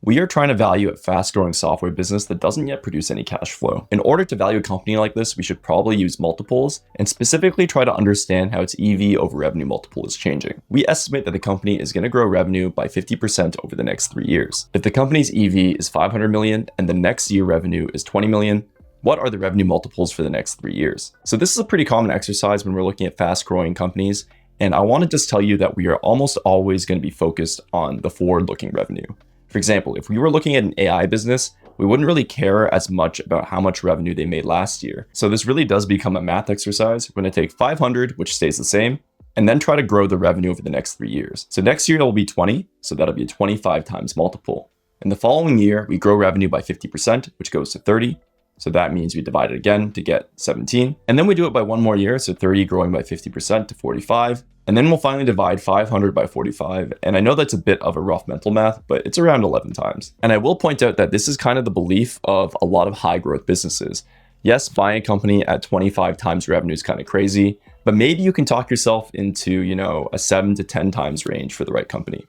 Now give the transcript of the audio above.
We are trying to value a fast-growing software business that doesn't yet produce any cash flow. In order to value a company like this, we should probably use multiples and specifically try to understand how its EV over revenue multiple is changing. We estimate that the company is going to grow revenue by 50% over the next 3 years. If the company's EV is 500 million and the next year revenue is 20 million, what are the revenue multiples for the next 3 years? So this is a pretty common exercise when we're looking at fast-growing companies. And I want to just tell you that we are almost always going to be focused on the forward-looking revenue. For example, if we were looking at an AI business, we wouldn't really care as much about how much revenue they made last year. So this really does become a math exercise. We're going to take 500, which stays the same, and then try to grow the revenue over the next 3 years. So next year it'll be 20, so that'll be a 25 times multiple. In the following year, we grow revenue by 50%, which goes to 30. So that means we divide it again to get 17. And then we do it by one more year. So 30 growing by 50% to 45. And then we'll finally divide 500 by 45. And I know that's a bit of a rough mental math, but it's around 11 times. And I will point out that this is kind of the belief of a lot of high growth businesses. Yes, buying a company at 25 times revenue is kind of crazy, but maybe you can talk yourself into, a 7 to 10 times range for the right company.